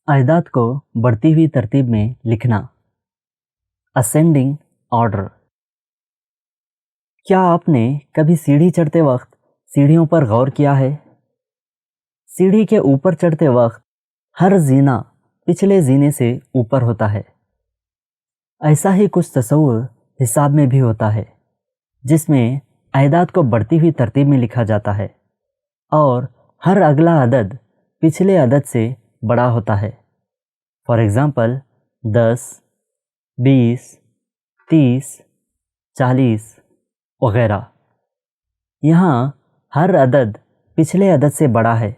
अहदाद को बढ़ती हुई तरतीब में लिखना। Ascending order. क्या आपने कभी सीढ़ी चढ़ते वक्त सीढ़ियों पर गौर किया है? सीढ़ी के ऊपर चढ़ते वक्त हर जीना पिछले जीने से ऊपर होता है। ऐसा ही कुछ तसव्वुर हिसाब में भी होता है, जिसमें अहदाद को बढ़ती हुई तरतीब में लिखा जाता है और हर अगला अदद पिछले अदद से बड़ा होता है। फॉर एग्ज़ाम्पल 10, 20, 30, 40 वगैरह। यहाँ हर अदद पिछले अदद से बड़ा है।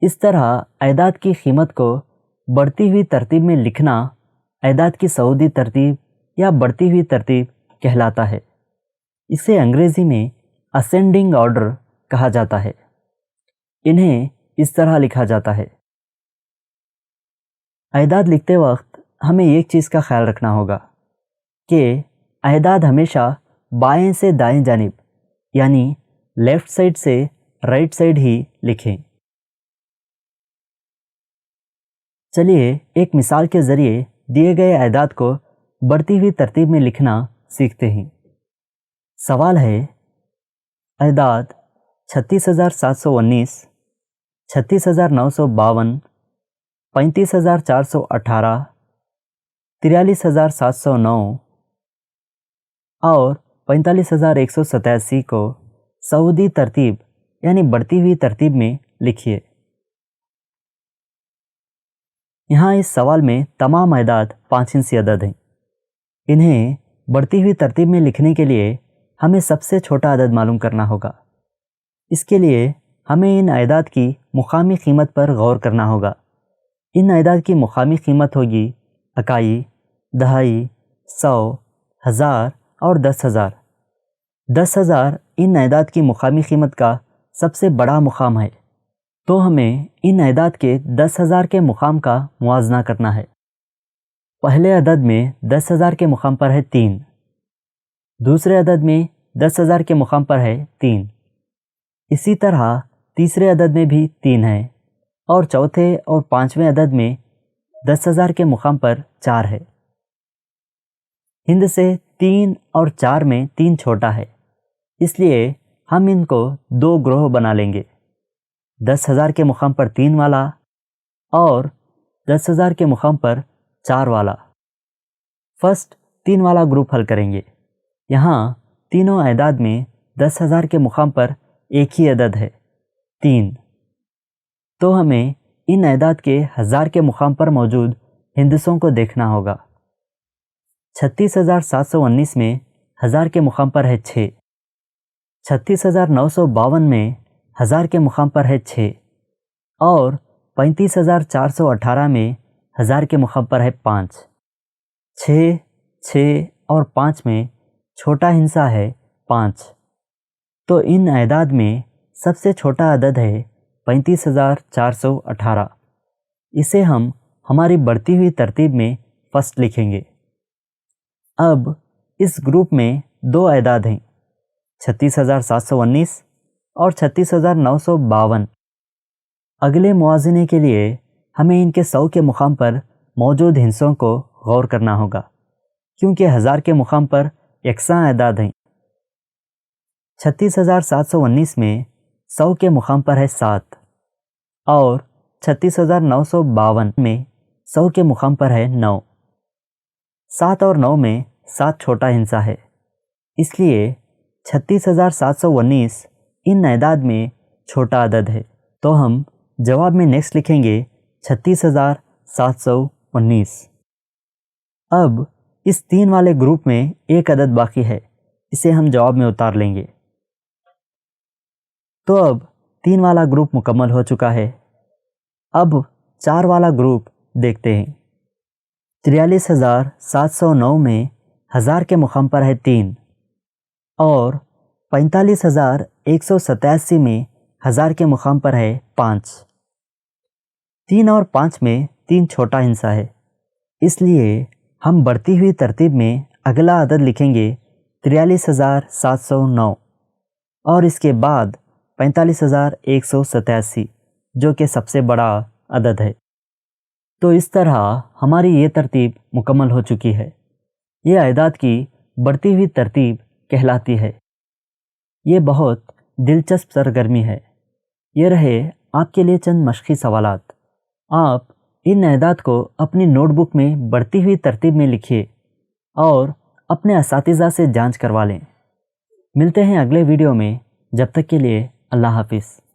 इस तरह अहदाद की कीमत को बढ़ती हुई तरतीब में लिखना अहदाद की सऊदी तरतीब या बढ़ती हुई तरतीब कहलाता है। इसे अंग्रेज़ी में असेंडिंग ऑर्डर कहा जाता है। इन्हें इस तरह लिखा जाता है। अहदाद लिखते वक्त हमें एक चीज़ का ख्याल रखना होगा कि अहदाद हमेशा बाएं से दाएं जानिब यानी लेफ़्ट साइड से राइट साइड ही लिखें। चलिए एक मिसाल के ज़रिए दिए गए अहदाद को बढ़ती हुई तरतीब में लिखना सीखते हैं। सवाल है, अहदाद 36,719, 36,952, 35,418, 43,709 और 45,187 को सऊदी तरतीब यानी बढ़ती हुई तरतीब में लिखिए। यहाँ इस सवाल में तमाम अहदाद 5 हिस्सी अदद हैं। इन्हें बढ़ती हुई तरतीब में लिखने के लिए हमें सबसे छोटा अदद मालूम करना होगा। इसके लिए हमें इन अहदाद की मुकामी कीमत पर गौर करना होगा। इन अहदाद की मुकामी कीमत होगी इकाई, दहाई, 100, 1000 और 10,000। 10,000 इन अहदाद की मुकामी कीमत का सबसे बड़ा मुकाम है, तो हमें इन अहदाद के 10,000 के मुकाम का मुआवजा करना है। पहले अदद में 10,000 के मुकाम पर है 3, दूसरे अदद में 10,000 के मुकाम पर है 3, इसी तरह तीसरे अदद में भी 3 है और चौथे और पांचवें अदद में 10,000 के मुकाम पर 4 है। हिंद से 3 और 4 में 3 छोटा है, इसलिए हम इनको 2 ग्रोह बना लेंगे। 10,000 के मुकाम पर 3 वाला और 10,000 के मुकाम पर 4 वाला। फर्स्ट 3 वाला ग्रुप हल करेंगे। यहाँ तीनों अहदाद में 10,000 के मुकाम पर एक ही अदद है 3, तो हमें इन अहदाद के 1000 के मुकाम पर मौजूद हिंदसों को देखना होगा। 36,719 में 1000 के मुकाम पर है 6, 36,952 में 1000 के मुकाम पर है 6 और 35,418 में 1000 के मुकाम पर है 5। 6, 6 और 5 में छोटा हिस्सा है 5, तो इन अहदाद में सबसे छोटा अदद है 35,418। इसे हम हमारी बढ़ती हुई तरतीब में फर्स्ट लिखेंगे। अब इस ग्रुप में 2 अहदाद हैं, 36,719 और 36,952। अगले मुआवजे के लिए हमें इनके 100 के मुकाम पर मौजूद हिस्सों को गौर करना होगा, क्योंकि 1000 के मुकाम पर यकसां अहदाद हैं। 36,719 में 100 के मुकाम पर है 7 और 36,952 में 100 के मुकाम पर है 9। 7 और 9 में 7 छोटा हिस्सा है, इसलिए 36,719 इन अहदाद में छोटा अदद है, तो हम जवाब में नेक्स्ट लिखेंगे 36,719। अब इस 3 वाले ग्रुप में एक अदद बाकी है, इसे हम जवाब में उतार लेंगे। तो अब 3 वाला ग्रुप मुकम्मल हो चुका है। अब 4 वाला ग्रुप देखते हैं। 43,709 में 1000 के मुकाम पर है 3 और 45,187 में 1000 के मुकाम पर है 5। 3 और 5 में 3 छोटा हिस्सा है, इसलिए हम बढ़ती हुई तरतीब में अगला अदद लिखेंगे 43,709 और इसके बाद 45,187, जो कि सबसे बड़ा अदद है। تو اس طرح ہماری یہ ترتیب مکمل ہو چکی ہے۔ یہ اعداد کی بڑھتی ہوئی ترتیب کہلاتی ہے۔ یہ بہت دلچسپ سرگرمی ہے۔ یہ رہے آپ کے لیے چند مشقی سوالات۔ آپ ان اعداد کو اپنی نوٹ بک میں بڑھتی ہوئی ترتیب میں لکھیے اور اپنے اساتذہ سے جانچ کروا لیں۔ ملتے ہیں اگلے ویڈیو میں، جب تک کے لیے اللہ حافظ۔